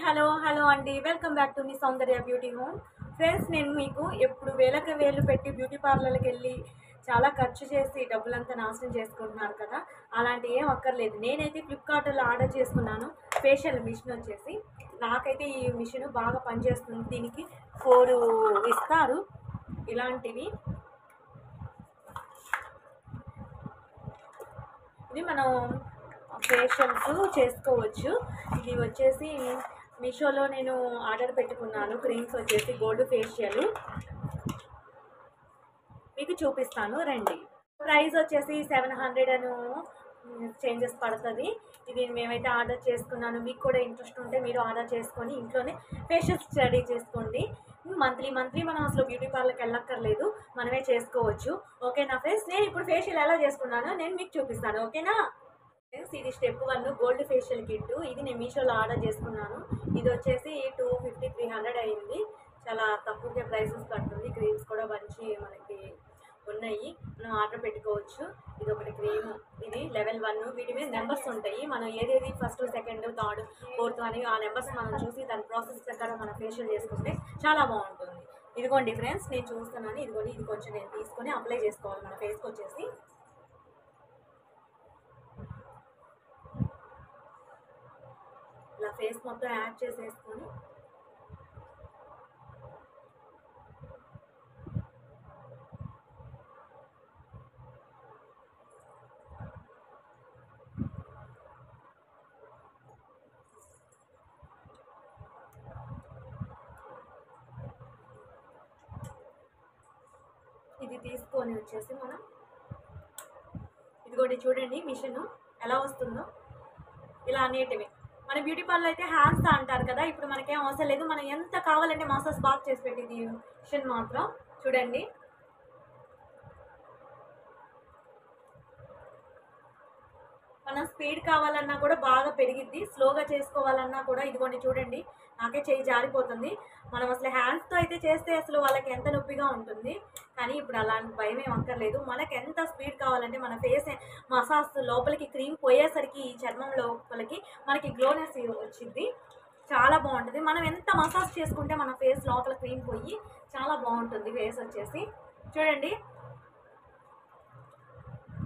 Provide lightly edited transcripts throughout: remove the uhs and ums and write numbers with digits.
Hello అండి. Welcome back to me Soundarya beauty home. Friends, నేను మీకు ఎప్పుడు వేలకు వేలు పెట్టి బ్యూటీ పార్లర్కి వెళ్ళి చాలా ఖర్చు చేసి డబ్బులంతా నాశనం చేసుకుంటున్నారు కదా, అలాంటి ఏం అక్కర్లేదు. నేనైతే ఫ్లిప్కార్ట్లో ఆర్డర్ చేసుకున్నాను ఫేషియల్ మిషన్ వచ్చేసి. నాకైతే ఈ మిషన్ బాగా పనిచేస్తుంది. దీనికి 4 ఇస్తారు ఇలాంటివి. ఇది మనం ఫేషియల్స్ చేసుకోవచ్చు. ఇది వచ్చేసి మీషోలో నేను ఆర్డర్ పెట్టుకున్నాను. క్రీమ్స్ వచ్చేసి గోల్డ్ ఫేషియల్ మీకు చూపిస్తాను రండి. ప్రైస్ వచ్చేసి 700 అని చేంజెస్ పడుతుంది. ఇది మేమైతే ఆర్డర్ చేసుకున్నాను. మీకు కూడా ఇంట్రెస్ట్ ఉంటే మీరు ఆర్డర్ చేసుకొని ఇంట్లోనే ఫేషియల్ స్టడీ చేసుకోండి. మంత్లీ మనం అసలు బ్యూటీ పార్లర్కి వెళ్ళక్కర్లేదు, మనమే చేసుకోవచ్చు. ఓకేనా ఫ్రెండ్స్? నేను ఇప్పుడు ఫేషియల్ ఎలా చేసుకున్నానో నేను మీకు చూపిస్తాను. ఓకేనా ఫ్రెండ్స్? ఇది స్టెప్ 1 గోల్డ్ ఫేషియల్ కిట్. ఇది నేను మీషోలో ఆర్డర్ చేసుకున్నాను. ఇది వచ్చేసి 250-300 అయింది. చాలా తక్కువ ప్రైసెస్ పడుతుంది. క్రీమ్స్ కూడా మంచి మనకి ఉన్నాయి, మనం ఆర్డర్ పెట్టుకోవచ్చు. ఇది ఒకటి క్రీమ్, ఇది లెవెల్ 1. వీటి మీద నెంబర్స్ ఉంటాయి. మనం ఏదేది ఫస్ట్, సెకండ్, థర్డ్, ఫోర్త్ అని ఆ నెంబర్స్ మనం చూసి దాని ప్రాసెస్ ప్రకారం మనం ఫేషియల్ చేసుకుంటే చాలా బాగుంటుంది. ఇదిగోండి ఫ్రెండ్స్, నేను చూస్తున్నాను. ఇదిగోండి, ఇది కొంచెం నేను తీసుకొని అప్లై చేసుకోవాలి మన ఫేస్కి వచ్చేసి. ఇలా ఫేస్ మొత్తం యాడ్ చేసేసుకొని ఇది తీసుకొని వచ్చేసి మనం ఇదిగోండి చూడండి మిషన్ ఎలా వస్తుందో. ఇలా అనేటివి మన బ్యూటీ పార్లర్ అయితే హ్యాండ్స్ అంటారు కదా, ఇప్పుడు మనకేం అవసరం లేదు. మనం ఎంత కావాలంటే మసాజ్ బాగా చేసి పెట్టింది మిషన్ మాత్రం. చూడండి, మనం స్పీడ్ కావాలన్నా కూడా బాగా పెరిగిద్ది, స్లోగా చేసుకోవాలన్నా కూడా. ఇదిగోండి చూడండి, నాకే చేయి జారిపోతుంది. మనం అసలు హ్యాండ్స్తో అయితే చేస్తే అసలు వాళ్ళకి ఎంత నొప్పిగా ఉంటుంది. కానీ ఇప్పుడు అలాంటి భయం ఏం అక్కర్లేదు. మనకి ఎంత స్పీడ్ కావాలంటే మన ఫేస్ మసాజ్ లోపలికి క్రీమ్ పోయేసరికి ఈ చర్మం లోపలికి మనకి గ్లోనెస్ వచ్చింది, చాలా బాగుంటుంది. మనం ఎంత మసాజ్ చేసుకుంటే మన ఫేస్ లోపల క్రీమ్ పోయి చాలా బాగుంటుంది ఫేస్ వచ్చేసి. చూడండి,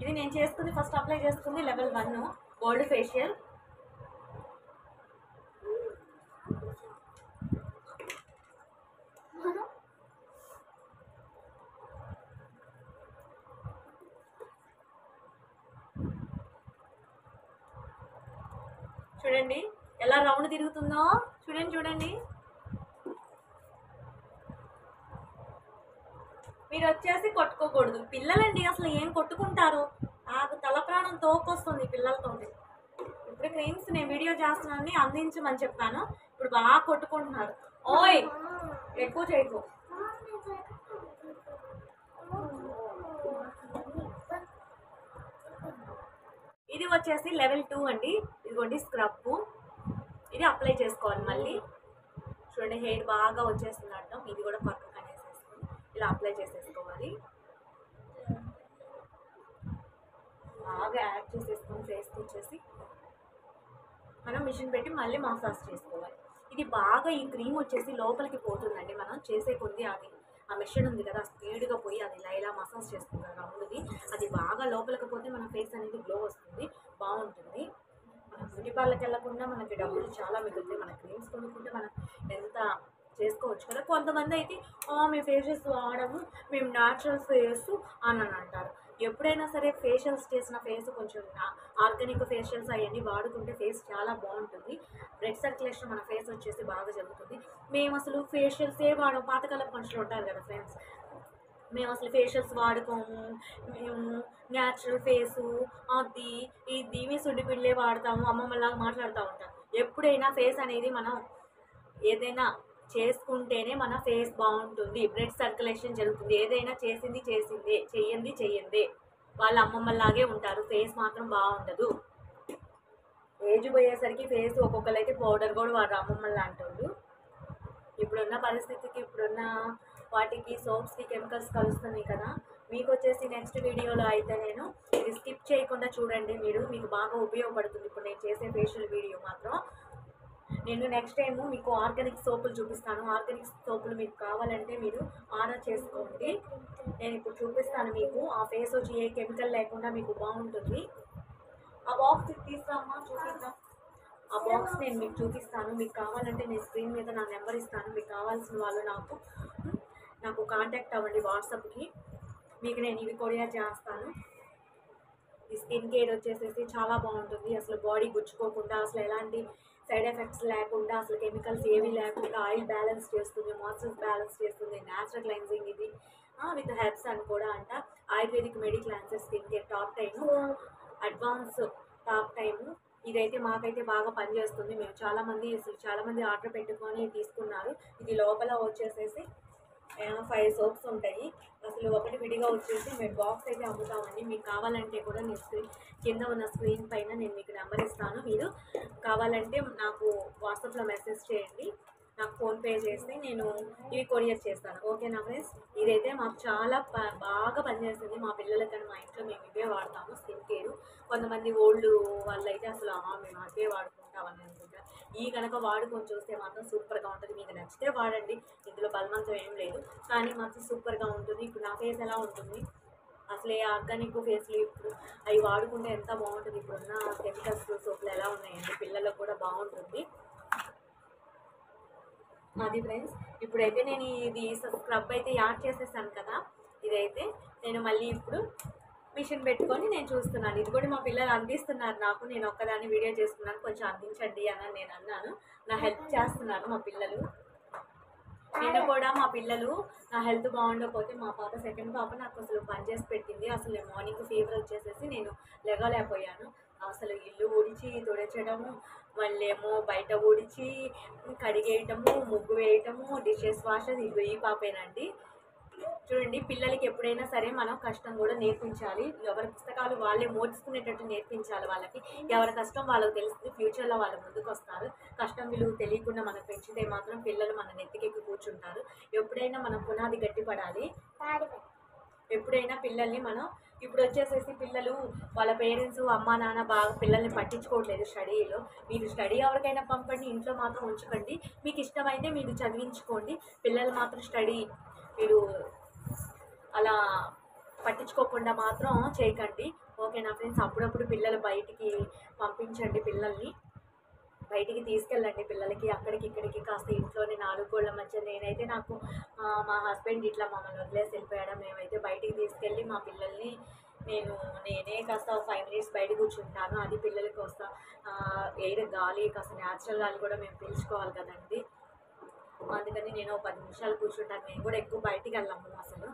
ఇది నేను చేసుకుంది ఫస్ట్ అప్లై చేసుకుంది లెవెల్ 1 గోల్డ్ ఫేషియల్. చూడండి ఎలా రౌండ్ తిరుగుతుందో. చూడండి మీరు వచ్చేసి కొట్టుకోకూడదు. పిల్లలండి అసలు ఏం కొట్టుకుంటారు, నాకు తల ప్రాణం తోకొస్తుంది పిల్లలతోటి. ఇప్పుడు క్రీమ్స్ నేను వీడియో చేస్తున్నానని అందించమని చెప్పాను, ఇప్పుడు బాగా కొట్టుకుంటున్నారు. ఓయ్ ఎక్కువ చేయకు. ఇది వచ్చేసి లెవెల్ 2 అండి. ఇదిగోండి స్క్రబ్, ఇది అప్లై చేసుకోవాలి మళ్ళీ. చూడండి హెయిర్ బాగా వచ్చేస్తుంది అర్థం. ఇది కూడా పక్కకు అనేసేసుకొని ఇలా అప్లై చేసేసుకోవాలి. బాగా యాడ్ చేసేసుకొని ఫేస్కి వచ్చేసి మనం మిషన్ పెట్టి మళ్ళీ మసాజ్ చేసుకోవాలి. ఇది బాగా ఈ క్రీమ్ వచ్చేసి లోపలికి పోతుందండి. మనం చేసే కొద్ది అది ఆ మిషన్ ఉంది కదా, స్పీడ్గా పోయి అది ఇలా మసాజ్ చేస్తుంది రౌండ్ది. అది బాగా లోపలికి పోతే మన ఫేస్ అనేది గ్లో వస్తుంది, బాగుంటుంది. మనం బ్యూటీ పార్లర్కి వెళ్ళకుండా మనకి డబ్బులు చాలా మిగులుతాయి. మన క్రీమ్స్ కొనుక్కుంటే మనం ఎంత చేసుకోవచ్చు కదా. కొంతమంది అయితే మేము ఫేషియల్స్ వాడము, మేము న్యాచురల్ ఫేస్ అని అంటారు. ఎప్పుడైనా సరే ఫేషియల్స్ చేసిన ఫేస్ కొంచెం ఆర్గానిక్ ఫేషియల్స్ అవన్నీ వాడుకుంటే ఫేస్ చాలా బాగుంటుంది. బ్లడ్ సర్క్యులేషన్ మన ఫేస్ వచ్చేసి బాగా జరుగుతుంది. మేము అసలు ఫేషియల్సే వాడము. పాతకాలం మనుషులు ఉంటారు కదా ఫ్రెండ్స్, మేము అసలు ఫేషియల్స్ వాడుకోము. మేము న్యాచురల్ ఫేసు అది ఇది మీ సుడ్డిపిల్లే వాడతాము, అమ్మమ్మలాగా మాట్లాడుతూ ఉంటాం. ఎప్పుడైనా ఫేస్ అనేది మనం ఏదైనా చేసుకుంటేనే మన ఫేస్ బాగుంటుంది, బ్లడ్ సర్క్యులేషన్ జరుగుతుంది. ఏదైనా చేసిందే, చెయ్యందే వాళ్ళ అమ్మమ్మలాగే ఉంటారు, ఫేస్ మాత్రం బాగుండదు. ఏజ్ పోయేసరికి ఫేస్ ఒక్కొక్కరు అయితే పౌడర్ కూడా వాడు అమ్మమ్మలు అంటారు. ఇప్పుడున్న పరిస్థితికి, ఇప్పుడున్న వాటికి సోప్స్కి కెమికల్స్ కలుస్తున్నాయి కదా. మీకు వచ్చేసి నెక్స్ట్ వీడియోలో అయితే నేను ఇది స్కిప్ చేయకుండా చూడండి, మీకు బాగా ఉపయోగపడుతుంది ఇప్పుడు నేను చేసే ఫేషియల్ వీడియో మాత్రం. నేను నెక్స్ట్ టైము మీకు ఆర్గానిక్ సోపులు చూపిస్తాను. ఆర్గానిక్ సోపులు మీకు కావాలంటే మీరు ఆర్డర్ చేసుకోండి. నేను ఇప్పుడు చూపిస్తాను మీకు. ఆ ఫేస్ వచ్చి ఏ కెమికల్ లేకుండా మీకు బాగుంటుంది. ఆ బాక్స్ తీసుకురామ్మా, చూపిద్దాం. ఆ బాక్స్ నేను మీకు చూపిస్తాను. మీకు కావాలంటే నేను స్క్రీన్ మీద నా నెంబర్ ఇస్తాను. మీకు కావాల్సిన వాళ్ళు నాకు కాంటాక్ట్ అవ్వండి వాట్సాప్కి. మీకు నేను ఇవి కొరియర్ చేస్తాను. ఈ స్కిన్ కేర్ వచ్చేసేసి చాలా బాగుంటుంది. అసలు బాడీ గుచ్చుకోకుండా, అసలు ఎలాంటి సైడ్ ఎఫెక్ట్స్ లేకుండా, అసలు కెమికల్స్ ఏమీ లేకుండా ఆయిల్ బ్యాలెన్స్ చేస్తుంది, మాయిశ్చర్ బ్యాలెన్స్ చేస్తుంది. న్యాచురల్ క్లెన్జింగ్ ఇది విత్ హెర్బ్స్ అని కూడా అంట. ఆయుర్వేదిక్ మెడిక్లాన్సర్ skin care top time, advance top time. ఇదైతే మాకైతే బాగా పనిచేస్తుంది. మేము చాలామంది ఆర్డర్ పెట్టుకొని తీసుకున్నారు. ఇది లోపల వచ్చేసేసి 5 సోప్స్ ఉంటాయి. అసలు ఒకటి విడిగా వచ్చేసి మేము బాక్స్ అయితే అమ్ముతామండి. మీకు కావాలంటే కూడా నేను కింద ఉన్న స్క్రీన్ పైన నేను మీకు నెంబర్ ఇస్తాను. మీరు కావాలంటే నాకు వాట్సాప్లో మెసేజ్ చేయండి. నాకు ఫోన్పే చేస్తే నేను ఇవి కొరియర్ చేస్తాను. ఓకేనా ఫ్రెండ్స్? ఇదైతే మాకు చాలా బాగా పనిచేస్తుంది. మా పిల్లలకన్నా మా ఇంట్లో మేము ఇవే వాడతాము స్కిన్ కేరు. కొంతమంది ఓల్డ్ వాళ్ళు అయితే అసలు మేము అదే వాడుకుంటామని అనుకుంటారు. ఈ కనుక వాడుకొని చూస్తే మాత్రం సూపర్గా ఉంటుంది. మీకు నచ్చితే వాడండి, ఇందులో బలవంతం ఏం లేదు, కానీ మాత్రం సూపర్గా ఉంటుంది. ఇప్పుడు నా ఫేస్ ఎలా ఉంటుంది, అసలు ఏ ఆర్గానిక్ ఫేస్లు ఇప్పుడు అవి వాడుకుంటే ఎంత బాగుంటుంది. ఇప్పుడున్న కెమికల్స్ సోపులు ఎలా ఉన్నాయండి, పిల్లలకు కూడా బాగుంటుంది. అది ఫ్రెండ్స్, ఇప్పుడైతే నేను ఇది స్క్రబ్ అయితే యాడ్ చేసేసాను కదా. ఇదైతే నేను మళ్ళీ ఇప్పుడు మిషన్ పెట్టుకొని నేను చూస్తున్నాను. ఇది కూడా మా పిల్లలు అందిస్తున్నారు నాకు. నేను ఒక్కదాన్ని వీడియో చేసుకున్నాను, కొంచెం అందించండి అని నేను అన్నాను. నా హెల్ప్ చేస్తున్నారు మా పిల్లలు. నేను కూడా మా పిల్లలు నా హెల్త్ బాగుండకపోతే మా పాప సెకండ్ పాప నాకు అసలు పని చేసి పెట్టింది. అసలు మార్నింగ్ ఫీవర్ వచ్చేసేసి నేను లేకపోయాను. అసలు ఇల్లు ఊడిచి తుడచడము, మళ్ళీ ఏమో బయట ఊడిచి కడిగేయటము, ముగ్గు వేయటము, డిషెస్ వాష్, ఇది ఈ పాపేనండి. చూడండి, పిల్లలకి ఎప్పుడైనా సరే మనం కష్టం కూడా నేర్పించాలి. ఎవరి పుస్తకాలు వాళ్ళే మోడ్చుకునేటట్టు నేర్పించాలి. వాళ్ళకి ఎవరి కష్టం వాళ్ళకి తెలుస్తుంది. ఫ్యూచర్లో వాళ్ళు ముందుకు వస్తారు. కష్టం విలువ తెలియకుండా మనం పెంచితే మాత్రం పిల్లలు మన నెత్తికెక్కి కూర్చుంటారు. ఎప్పుడైనా మనం పునాది గట్టిపడాలి. ఎప్పుడైనా పిల్లల్ని మనం ఇప్పుడు వచ్చేసేసి పిల్లలు వాళ్ళ పేరెంట్స్ అమ్మా నాన్న బాగా పిల్లల్ని పట్టించుకోవట్లేదు స్టడీలో. మీరు స్టడీ ఎవరికైనా పంపండి, ఇంట్లో మాత్రం ఉంచుకోండి. మీకు ఇష్టమైతే మీరు చదివించుకోండి. పిల్లలు మాత్రం స్టడీ మీరు అలా పట్టించుకోకుండా మాత్రం చేయకండి. ఓకేనా ఫ్రెండ్స్? అప్పుడప్పుడు పిల్లలు బయటికి పంపించండి, పిల్లల్ని బయటికి తీసుకెళ్ళండి. పిల్లలకి అక్కడికి ఇక్కడికి కాస్త ఇంట్లోనే 4 గోళ్ల మధ్య. నేనైతే మా హస్బెండ్ ఇట్లా మమ్మల్ని వదిలేసి వెళ్ళిపోయాడు. మేమైతే బయటికి తీసుకెళ్ళి మా పిల్లల్ని నేనే కాస్త 5 మినిట్స్ బయట కూర్చుంటాను. అది పిల్లలకి వస్తా ఎయిర్ గాలి, కాస్త న్యాచురల్ గాలి కూడా మేము పీల్చుకోవాలి కదండి. అందుకని నేను 10 నిమిషాలు కూర్చుంటాను. నేను కూడా ఎక్కువ బయటికి వెళ్ళాము అసలు.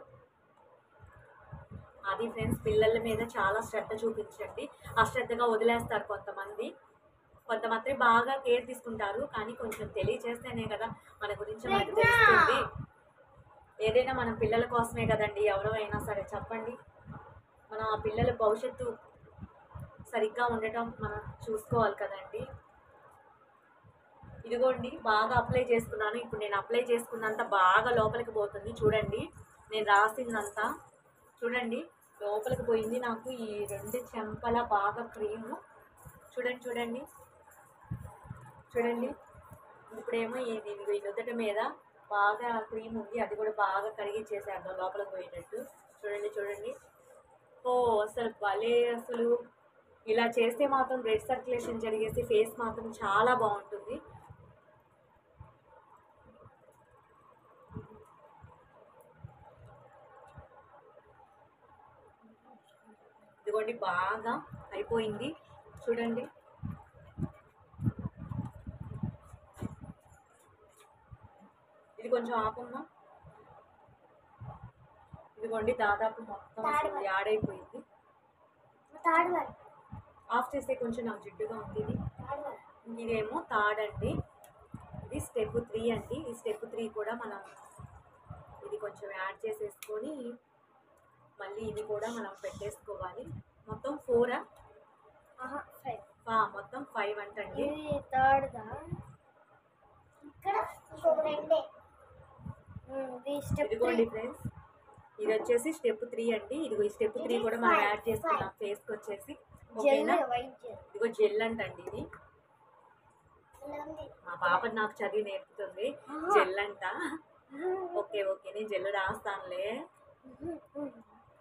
అది ఫ్రెండ్స్, పిల్లల మీద చాలా శ్రద్ధ చూపించండి. అశ్రద్ధగా వదిలేస్తారు కొంతమంది బాగా కేర్ తీసుకుంటారు. కానీ కొంచెం తెలియచేస్తేనే కదా మన గురించి మనకు తెలుస్తుంది. ఏదైనా మనం పిల్లల కోసమే కదండి, ఎవరైనా సరే చెప్పండి. మనం ఆ పిల్లల భవిష్యత్తు సరిగ్గా ఉండటం మనం చూసుకోవాలి కదండి. ఇదిగోండి, బాగా అప్లై చేసుకున్నాను. ఇప్పుడు నేను అప్లై చేసుకున్నంత బాగా లోపలికి పోతుంది. చూడండి, నేను రాసిందంతా చూడండి లోపలికి పోయింది. నాకు ఈ 2 చెంపల బాగా క్రీము చూడండి. ఇప్పుడేమో ఇది ఈ నుదుటి మీద బాగా క్రీమ్ ఉంది. అది కూడా బాగా కడిగిచ్చేసాను లోపలికి పోయేటట్టు. చూడండి. ఓ అసలు భలే, అసలు ఇలా చేస్తే మాత్రం బ్లడ్ సర్క్యులేషన్ జరిగేసి ఫేస్ మాత్రం చాలా బాగుంటుంది. ఇదిగోండి, బాగా అయిపోయింది. చూడండి, ఇది కొంచెం ఆపమ్మా. ఇదిగోండి, దాదాపు మొత్తం అసలు యాడ్ అయిపోయింది. ఆఫ్ చేస్తే కొంచెం నాకు జిడ్డుగా ఉంది. ఇదేమో థర్డ్ అండి. ఇది స్టెప్ 3 అండి. ఈ స్టెప్ 3 కూడా మనం ఇది కొంచెం యాడ్ చేసేసుకొని మళ్ళీ ఇది కూడా మనం పెట్టేసుకోవాలి. మొత్తం 4 మొత్తం 5 అంటండి. ఇదిగోండి ఫ్రెండ్స్, ఇది వచ్చేసి స్టెప్ 3 అండి. ఇదిగో ఈ స్టెప్ 3 కూడా మనం యాడ్ చేసుకున్నాం ఫేస్కి వచ్చేసి. ఓకేనా? ఇదిగో జెల్ అంటండి. ఇది మా పాప నాకు చదివి నేర్పుతుంది జెల్ అంట. ఓకే ఓకే నేను జెల్ రాస్తానులే.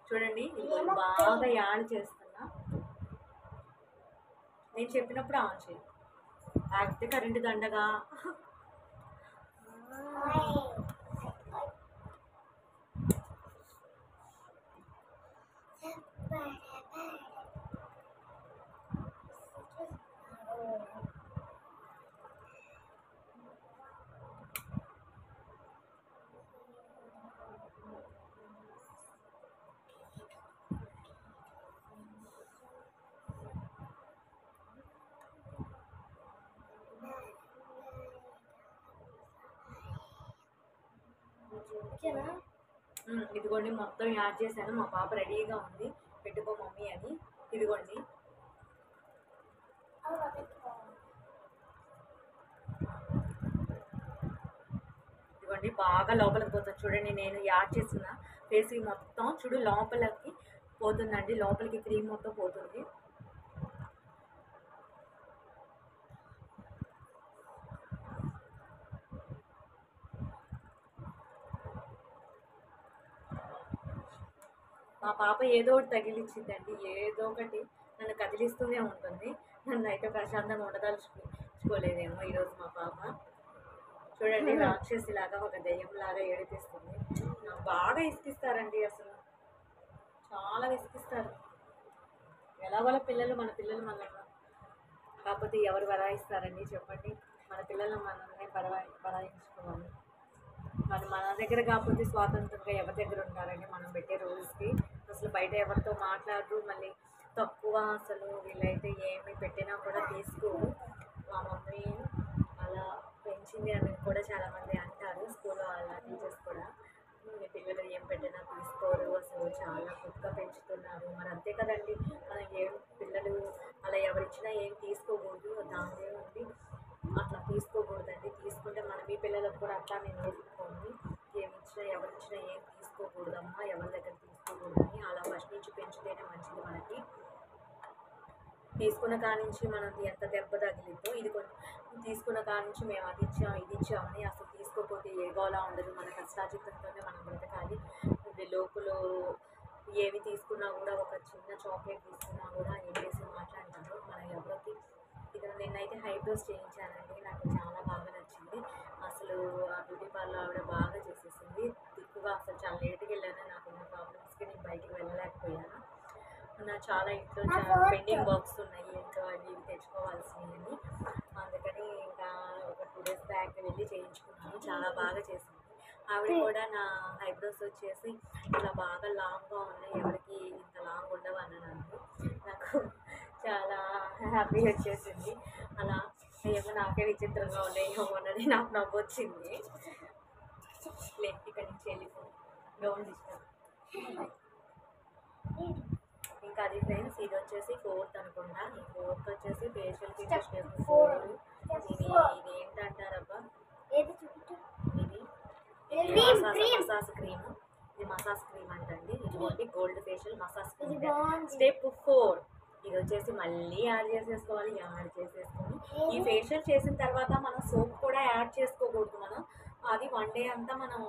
చూడండి ఇది బాగా యాడ్ చేస్తున్నా. నేను చెప్పినప్పుడు ఆన్ చేయి, లేకపోతే కరెంటు దండగా. ఇదిగోండి మొత్తం యాడ్ చేశాను. మా పాప రెడీగా ఉంది పెట్టుకో మమ్మీ అని. ఇదిగోండి ఇదిగోండి బాగా లోపలికి పోతుంది. చూడండి నేను యాడ్ చేసిన ఫేస్ మొత్తం చూడు లోపలికి పోతుందండి. లోపలికి క్రీమ్ మొత్తం పోతుంది. మా పాప ఏదో ఒకటి తగిలిచ్చిందండి, ఏదో ఒకటి నన్ను కదిలిస్తూనే ఉంటుంది. నన్ను అయితే ప్రశాంతంగా ఉండదలుచుకోలేదేమో ఈరోజు మా పాప. చూడండి రాక్షసిలాగా ఒక దెయ్యంలాగా ఏడిపిస్తుంది. నాకు బాగా ఇసుకిస్తారండి, అసలు చాలా విసిగిస్తారు. ఎలాగోలా పిల్లలు మన పిల్లలు మనల్ని, కాకపోతే ఎవరు బరాయిస్తారండి చెప్పండి. మన పిల్లలు మనల్ని బరాయించుకోవాలి. మన దగ్గర కాకపోతే స్వాతంత్రంగా ఎవరి దగ్గర ఉంటారండి మనం పెట్టే రూల్స్కి. అసలు బయట ఎవరితో మాట్లాడరు. మళ్ళీ తక్కువ అసలు వీళ్ళైతే ఏమి పెట్టినా కూడా తీసుకోరు. మా మమ్మీ అలా పెంచింది అని కూడా చాలామంది అంటారు స్కూల్లో వాళ్ళ టీచర్స్ కూడా. మీ పిల్లలు ఏం పెట్టినా తీసుకోరు, అసలు చాలా కుక్క పెంచుతున్నారు. మరి అంతే కదండి, మనం ఏం పిల్లలు అలా ఎవరిచ్చినా ఏం తీసుకోకూడదు. దాని ఉంది అట్లా తీసుకోకూడదండి. తీసుకుంటే మన మీ పిల్లలకు కూడా అట్లా నేను నేర్చుకోండి. ఏమి ఇచ్చినా ఎవరిచ్చినా ఏం తీసుకోకూడదమ్మా, ఎవరి దగ్గర తీసుకోకూడదని. అలా ఫస్ట్ నుంచి పెంచితేనే మంచిది మనకి. తీసుకున్న కాడి నుంచి మనకి ఎంత దెబ్బ తగిలిద్దో, ఇది కొంచెం తీసుకున్న కాడి నుంచి మేము అది ఇచ్చాం ఇది ఇచ్చామని అసలు తీసుకోకపోతే ఏ గోలా ఉండదు. మన కష్టాజితంతోనే మనం బ్రతకాలి. లోపల ఏవి తీసుకున్నా కూడా, ఒక చిన్న చాక్లెట్ తీసుకున్నా కూడా ఏం చేసి మాట్లాడతారు మన ఎవరికి. ఇది నేనైతే హైబ్రోస్ చేయించానండి, నాకు చాలా బాగా నచ్చింది. అసలు ఆ బ్యూటీ పార్లర్ ఆవిడ బాగా చేసేసింది. దిక్కుగా అసలు చాలా లేట్గా వెళ్ళాను. నాకున్న ప్రాబ్లమ్స్కి నేను బయటికి వెళ్ళలేకపోయాను. నా చాలా ఇంట్లో చాలా పెండింగ్ వర్క్స్ ఉన్నాయి, ఇంట్లో అవి ఇవి తెచ్చుకోవాల్సినవి అని. అందుకని ఇంకా ఒక 2 days బ్యాక్ వెళ్ళి చేయించుకున్నాను. చాలా బాగా చేసింది ఆవిడ కూడా. నా ఐబ్రోస్ వచ్చేసి ఇలా బాగా లాంగ్గా ఉన్నాయి, ఎవరికి ఇంత లాంగ్ ఉండవు అన్నాను. నాకు చాలా హ్యాపీ వచ్చేసింది. అలా ఏమో నాకే విచిత్రంగా ఉన్నాయేమో అన్నది నాకు నవ్వు వచ్చింది. లెఫ్ట్ ఇక్కడి నుంచి వెళ్ళిపో, డోంట్ డిస్టర్బ్. ఇంకా అది ఫ్రెండ్స్, ఇది వచ్చేసి 4th అనుకుంటా. ఈ 4th వచ్చేసి ఫేషియల్కి స్టెప్ 4. ఇది ఏంటంటారబ్బా, ఇది మసాజ్ క్రీమ్. ఇది మసాజ్ క్రీమ్ అంటండి. ఇది gold facial massage cream step 4. ఇది వచ్చేసి మళ్ళీ యాడ్ చేసేసుకోవాలి. యాడ్ చేసేసుకొని ఈ ఫేషియల్ చేసిన తర్వాత మనం సోప్ కూడా యాడ్ చేసుకోకూడదు. మనం అది 1 day అంతా మనం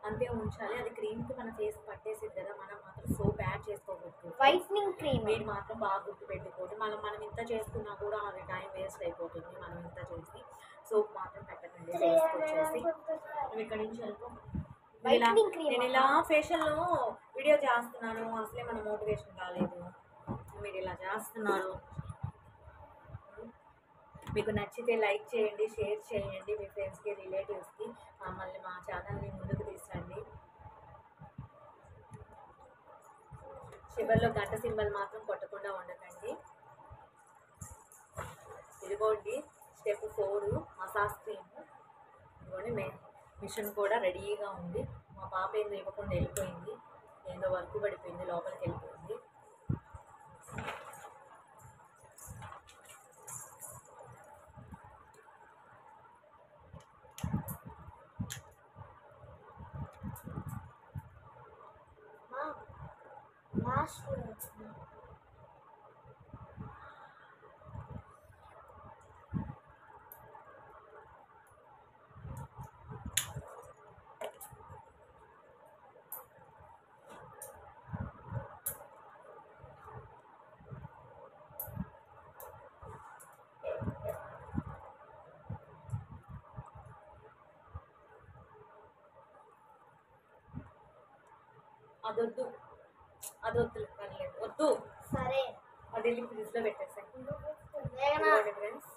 అంతే ఉంచాలి. అది క్రీమ్కి మన ఫేస్ పట్టేసింది కదా, మనం మాత్రం సోప్ యాడ్ చేసుకోకూడదు. వైట్నింగ్ క్రీమ్ మీరు మాత్రం బాగా గుర్తుపెట్టుకోండి. మనం ఇంత చేసుకున్నా కూడా అది టైం వేస్ట్ అయిపోతుంది. మనం ఇంత చేసి సోప్ మాత్రం పెట్టకండి. వేసుకొచ్చేసి నువ్వు ఇక్కడి నుంచి వెళ్ళిపో. నేను ఇలా ఫేషియల్లో వీడియో చేస్తున్నాను, అసలే మన మోటివేషన్ కాలేదు. మీరు ఇలా చేస్తున్నారు. మీకు నచ్చితే లైక్ చేయండి, షేర్ చేయండి మీ ఫ్రెండ్స్కి, రిలేటివ్స్కి. మళ్ళీ మా ఛానల్ని ముందుకు తీసుకురండి. చివరిలో గంట సింబల్ మాత్రం కొట్టకుండా ఉండకండి. ఇదిగోండి స్టెప్ 4 మసాజ్ క్రీమ్. ఇదిగోండి మిషన్ కూడా రెడీగా ఉంది. మా పాప ఏందో ఇవ్వకుండా వెళ్ళిపోయింది, ఏందో వర్క్ పడిపోయింది, లోపలికి వెళ్ళిపోయింది. అదొద్దు, అదొద్దు, పర్లేదు, వద్దు. సరే అది వెళ్ళి ఫ్రిడ్జ్లో పెట్టేసాయి. వేగనా ఫ్రెండ్స్,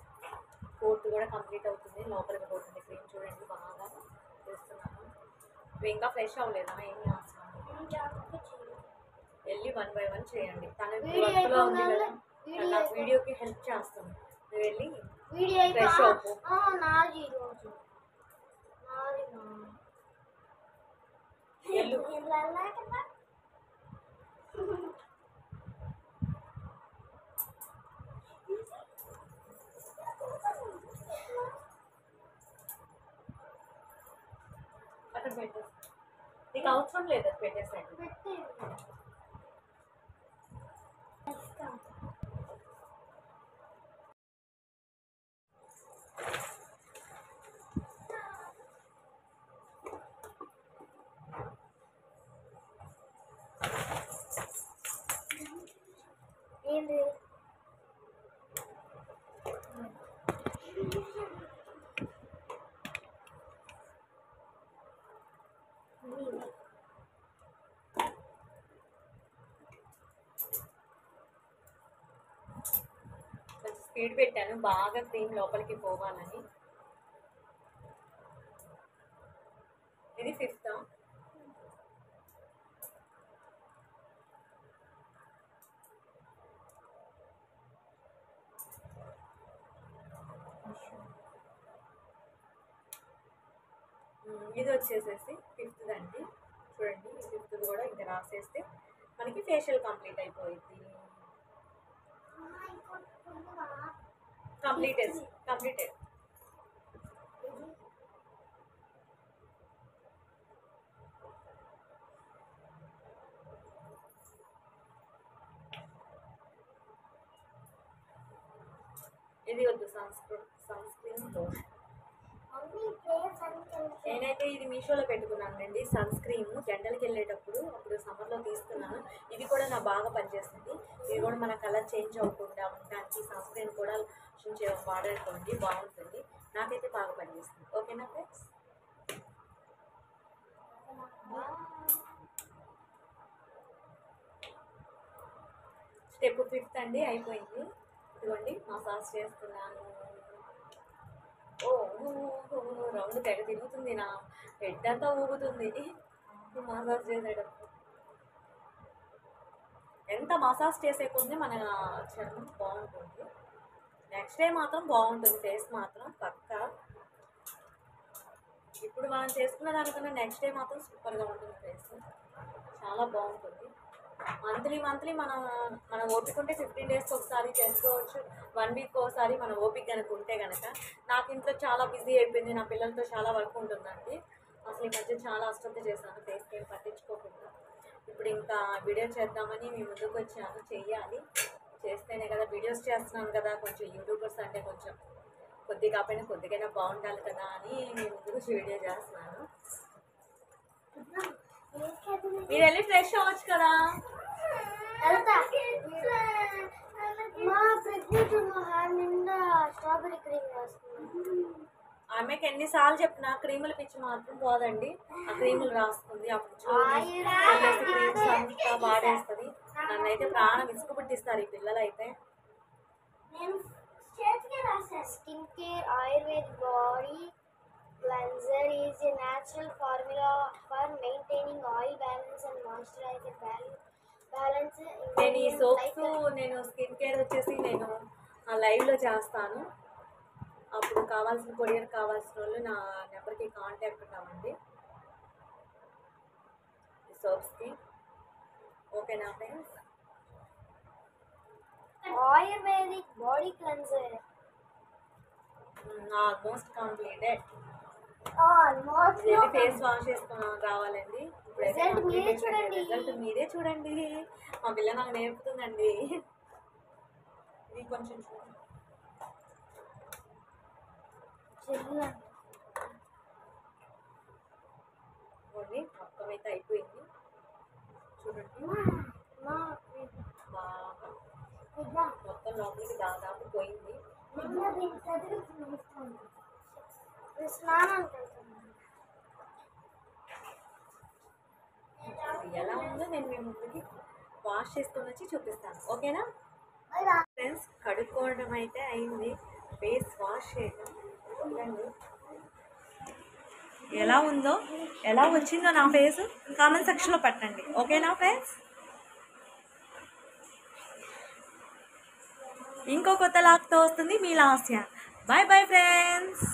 కోట్ కూడా కంప్లీట్ అవుతుంది, లోపలికి పోతుంది క్రీమ్. చూడండి బాగా చేస్తున్నాను. ఇవి ఇంకా ఫ్రెష్ అవ్వలేదా? ఏం చేస్తున్నాను? వెళ్ళి 1 by 1 చేయండి. తన వర్క్లో ఉంది కదా, నాకు వీడియోకి హెల్ప్ చేస్తుంది. నువ్వు వెళ్ళి ఫ్రెష్ అవ్వు. నాది ఈరోజు నాది వెళ్ళు. అక్కడ పెట్టేసి నీకు అవసరం లేదు, అది పెట్టేసాడు. ఏంటి కొంచెం స్పీడ్ పెట్టాను, బాగా క్రీమ్ లోపలికి పోవాలని. ఇది 5th. ఇది వచ్చేసేసి 5th అండి. చూడండి, ఈ 5th కూడా ఇంకా రాసేస్తే మనకి ఫేషియల్ కంప్లీట్ అయిపోయింది. కంప్లీటెడ్. ఇది వద్దు, సన్ స్క్రీన్ లోషన్. నేనైతే ఇది మీషోలో పెట్టుకున్నానండి, సన్ స్క్రీన్. జెండల్కి వెళ్ళేటప్పుడు అప్పుడు సమ్మర్లో తీసుకున్నాను. ఇది కూడా నాకు బాగా పనిచేస్తుంది. ఇది కూడా మన కలర్ చేంజ్ అవ్వకుండా ఉండడానికి సన్ స్క్రీన్ కూడా వాడుకోండి, బాగుంటుంది. నాకైతే బాగా పనిచేస్తుంది. ఓకేనా ఫ్రెండ్స్? స్టెప్ 5th అండి, అయిపోయింది. ఇదిగోండి మసాజ్ చేస్తున్నాను. ఓ రౌండ్ తెగ తిరుగుతుంది, నా హెడ్ అంతా ఊగుతుంది మసాజ్ చేసేటప్పుడు. ఎంత మసాజ్ చేసే కొద్ది మన చర్మం బాగుంటుంది. నెక్స్ట్ డే మాత్రం బాగుంటుంది, ఫేస్ మాత్రం పక్కా. ఇప్పుడు మనం చేసుకున్న దానికన్నా నెక్స్ట్ డే మాత్రం సూపర్గా ఉంటుంది ఫేస్, చాలా బాగుంటుంది. మంత్లీ మన ఓపిక ఉంటే 15 డేస్కి ఒకసారి చేసుకోవచ్చు, 1 వీక్ ఒకసారి మన ఓపిక కనుక ఉంటే కనుక. నాకు ఇంట్లో చాలా బిజీ అయిపోయింది, నా పిల్లలతో చాలా వర్క్ ఉంటుందండి. అసలు ఈ మధ్య చాలా అశ్రద్ధ చేశాను, ఫేస్కి ఏం పట్టించుకోకుండా. ఇప్పుడు ఇంకా వీడియో చేద్దామని మీ ముందుకు వచ్చాను. చెయ్యాలి, చేస్తేనే కదా వీడియోస్ చేస్తున్నాను కదా, కొంచెం యూట్యూబర్స్ అంటే కొంచెం కొద్దిగా కాకపోయినా కొద్దిగైనా బాగుండాలి కదా అని మీ ముందుకు వీడియో చేస్తున్నాను. మీరు వెళ్ళి ఫ్రెష్ అవ్వచ్చు కదా. స్ట్రాబెరీ క్రీమ్ రాసుకున్నాను. ఆమెకి ఎన్నిసార్లు చెప్పినా క్రీముల పిచ్చి మాత్రం పోదండి. ఆ క్రీములు రాస్తుంది, అప్పుడు క్రీమ్స్ అంతా వాడేస్తుంది. నన్ను అయితే ప్రాణం విసుగు పుట్టిస్తారు ఈ పిల్లలు అయితే. Skin care Ayurveda body cleanser is a natural formula for maintaining oil balance and moisturizer balance. నేను ఈ సోప్స్ నేను స్కిన్ కేర్ వచ్చేసి నేను లైవ్లో చేస్తాను. అప్పుడు కావాల్సిన కొరియర్ కావాల్సిన వాళ్ళు నా నెంబర్కి కాంటాక్ట్ కావండి ఈ సోప్స్కి. ఓకేనా friends? Ayurvedic body cleanser almost completed. Almost face wash చేసుకున్నాం కావాలండి. రిజల్ట్ మీరే చూడండి. రిజల్ట్ మీరే చూడండి. మా పిల్ల నాకు నేర్పుతుందండి. ఇది కొంచెం చూడండి. మొత్తం అయితే అయిపోయింది చూడండి. బాగా మొత్తం లోపలికి దాదాపు పోయింది. స్నానం అది ఎలా ఉందో నేను మీ ముందుకి వాష్ చేసుకొని వచ్చి చూపిస్తాను. ఓకేనా ఫ్రెండ్స్? కడుక్కోవడం అయితే అయింది, ఫేస్ వాష్ చేయడం చూడండి ఎలా ఉందో, ఎలా వచ్చిందో నా ఫేస్ కామెంట్ సెక్షన్లో పెట్టండి. ఓకేనా ఫ్రెండ్స్? ఇంకో కొత్త లాక్తో వస్తుంది మీ లాస్య. Bye bye friends.